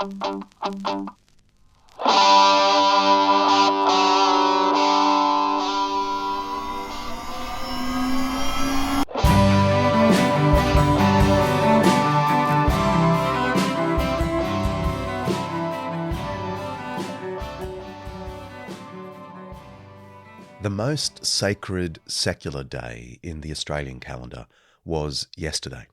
The most sacred secular day in the Australian calendar was yesterday.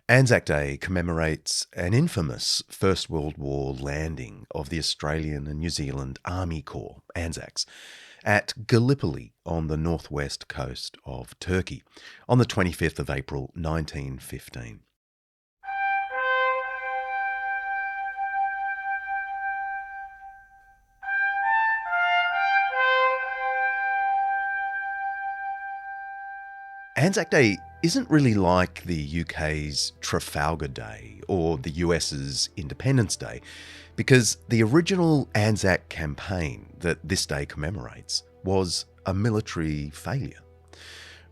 ANZAC Day commemorates an infamous First World War landing of the Australian and New Zealand Army Corps, ANZACs, at Gallipoli on the northwest coast of Turkey on the 25th of April 1915. ANZAC Day isn't really like the UK's Trafalgar Day or the US's Independence Day, because the original ANZAC campaign that this day commemorates was a military failure.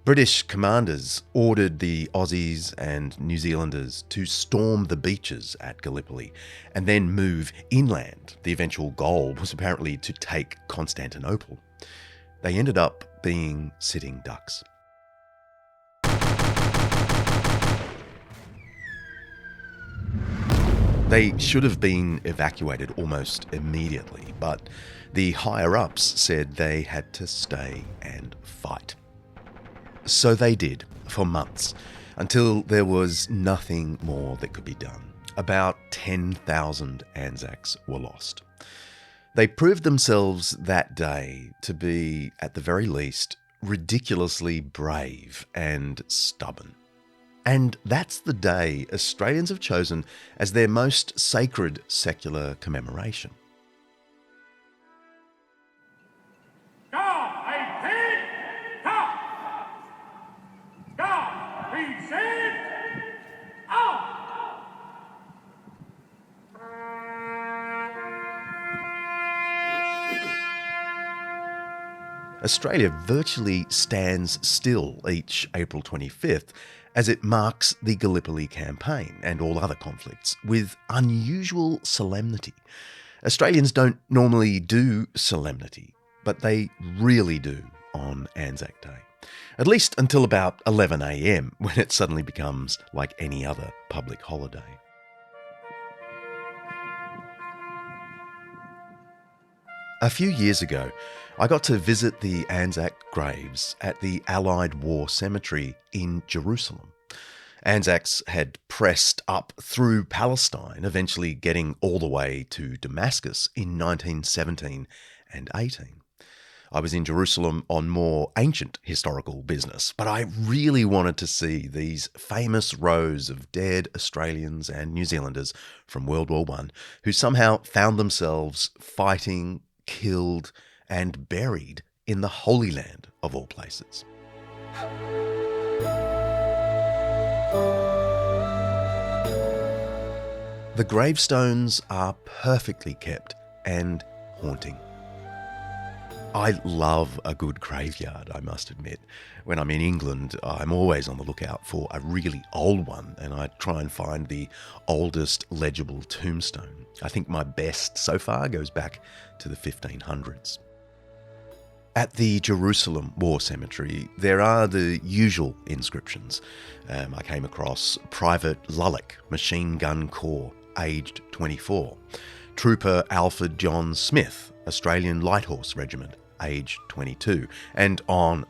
British commanders ordered the Aussies and New Zealanders to storm the beaches at Gallipoli and then move inland. The eventual goal was apparently to take Constantinople. They ended up being sitting ducks. They should have been evacuated almost immediately, but the higher-ups said they had to stay and fight. So they did, for months, until there was nothing more that could be done. About 10,000 ANZACs were lost. They proved themselves that day to be, at the very least, ridiculously brave and stubborn. And that's the day Australians have chosen as their most sacred secular commemoration. God, I think, God! God, we sing, out! Australia virtually stands still each April 25th as it marks the Gallipoli campaign and all other conflicts with unusual solemnity. Australians don't normally do solemnity, but they really do on ANZAC Day. At least until about 11 a.m, when it suddenly becomes like any other public holiday. A few years ago, I got to visit the ANZAC graves at the Allied War Cemetery in Jerusalem. ANZACs had pressed up through Palestine, eventually getting all the way to Damascus in 1917 and 18. I was in Jerusalem on more ancient historical business, but I really wanted to see these famous rows of dead Australians and New Zealanders from World War I who somehow found themselves fighting, killed, and buried in the Holy Land of all places. The gravestones are perfectly kept and haunting. I love a good graveyard, I must admit. When I'm in England, I'm always on the lookout for a really old one, and I try and find the oldest legible tombstone. I think my best so far goes back to the 1500s. At the Jerusalem War Cemetery, there are the usual inscriptions. I came across Private Lullick, Machine Gun Corps, aged 24. Trooper Alfred John Smith, Australian Light Horse Regiment, age 22, and on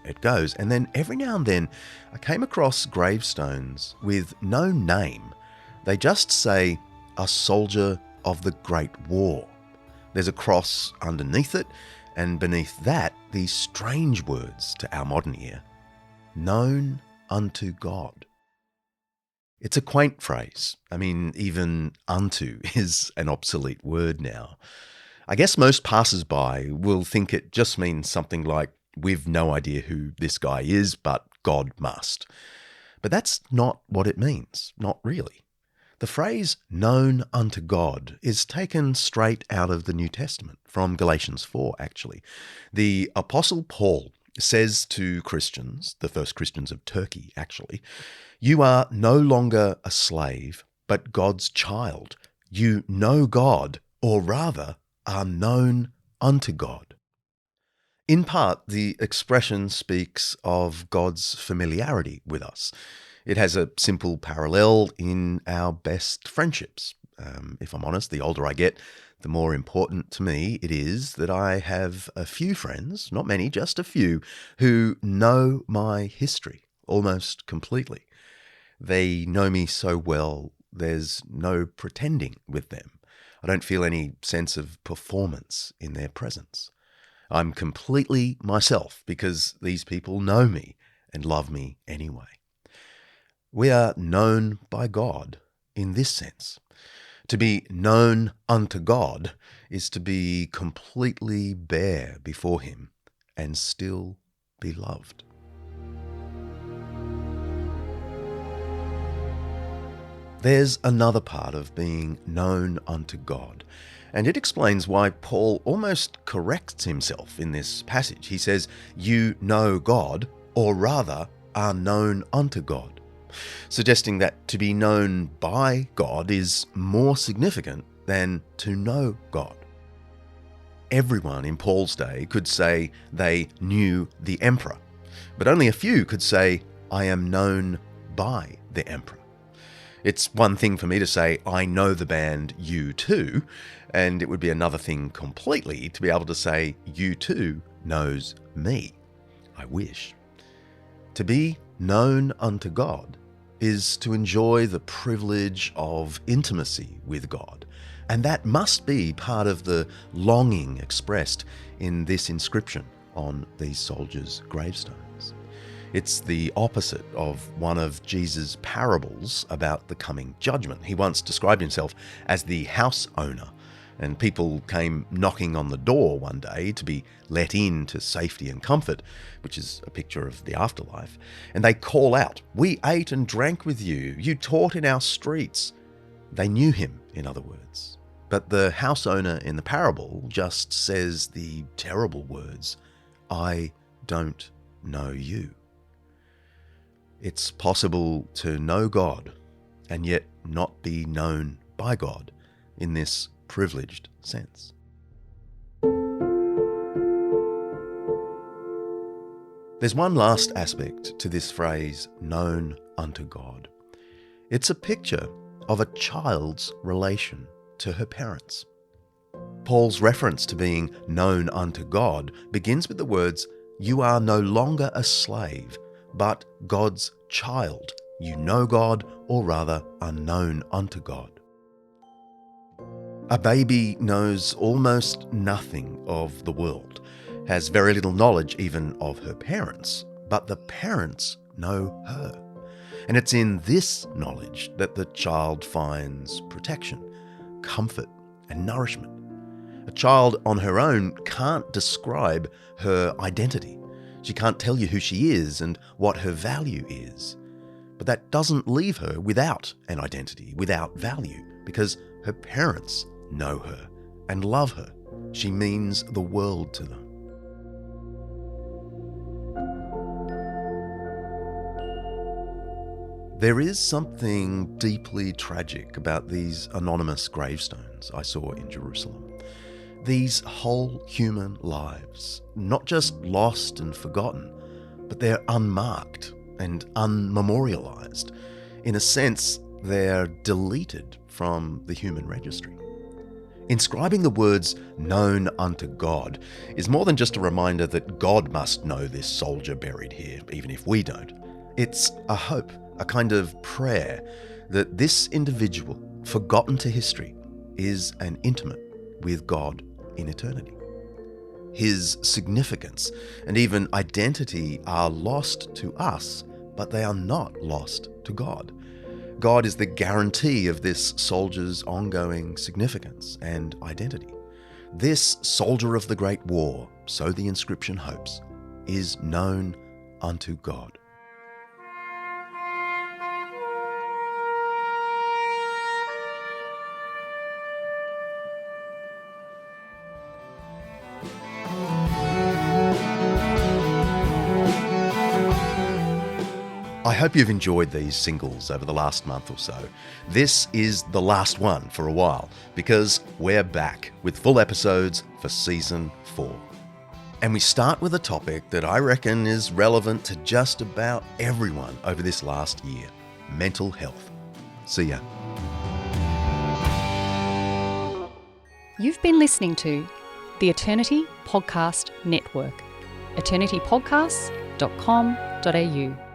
it goes. And then every now and then I came across gravestones with no name. They just say, a soldier of the Great War. There's a cross underneath it, and beneath that, these strange words to our modern ear, known unto God. It's a quaint phrase. I mean, even unto is an obsolete word now. I guess most passers-by will think it just means something like, we've no idea who this guy is, but God must. But that's not what it means, not really. The phrase known unto God is taken straight out of the New Testament, from Galatians 4, actually. The Apostle Paul says to Christians, the first Christians of Turkey, actually, you are no longer a slave, but God's child. You know God, or rather, are known unto God. In part, the expression speaks of God's familiarity with us. It has a simple parallel in our best friendships. If I'm honest, the older I get, the more important to me it is that I have a few friends, not many, just a few, who know my history almost completely. They know me so well, there's no pretending with them. I don't feel any sense of performance in their presence. I'm completely myself because these people know me and love me anyway. We are known by God in this sense. To be known unto God is to be completely bare before Him and still be loved. There's another part of being known unto God, and it explains why Paul almost corrects himself in this passage. He says, you know God, or rather are known unto God, suggesting that to be known by God is more significant than to know God. Everyone in Paul's day could say they knew the emperor, but only a few could say, I am known by the emperor. It's one thing for me to say, I know the band U2, and it would be another thing completely to be able to say, U2 knows me. I wish. To be known unto God is to enjoy the privilege of intimacy with God, and that must be part of the longing expressed in this inscription on these soldiers' gravestones. It's the opposite of one of Jesus' parables about the coming judgment. He once described himself as the house owner, and people came knocking on the door one day to be let in to safety and comfort, which is a picture of the afterlife, and they call out, we ate and drank with you, you taught in our streets. They knew him, in other words. But the house owner in the parable just says the terrible words, I don't know you. It's possible to know God and yet not be known by God in this privileged sense. There's one last aspect to this phrase, known unto God. It's a picture of a child's relation to her parents. Paul's reference to being known unto God begins with the words, you are no longer a slave, but God's child. You know God, or rather are known unto God. A baby knows almost nothing of the world, has very little knowledge even of her parents, but the parents know her. And it's in this knowledge that the child finds protection, comfort, and nourishment. A child on her own can't describe her identity. She can't tell you who she is and what her value is. But that doesn't leave her without an identity, without value, because her parents know her and love her. She means the world to them. There is something deeply tragic about these anonymous gravestones I saw in Jerusalem. These whole human lives, not just lost and forgotten, but they're unmarked and unmemorialized. In a sense, they're deleted from the human registry. Inscribing the words known unto God is more than just a reminder that God must know this soldier buried here, even if we don't. It's a hope, a kind of prayer that this individual, forgotten to history, is an intimate with God in eternity. His significance and even identity are lost to us, but they are not lost to God. God is the guarantee of this soldier's ongoing significance and identity. This soldier of the Great War, so the inscription hopes, is known unto God. I hope you've enjoyed these singles over the last month or so. This is the last one for a while because we're back with full episodes for Season 4. And we start with a topic that I reckon is relevant to just about everyone over this last year: mental health. See ya. You've been listening to the Eternity Podcast Network, eternitypodcasts.com.au.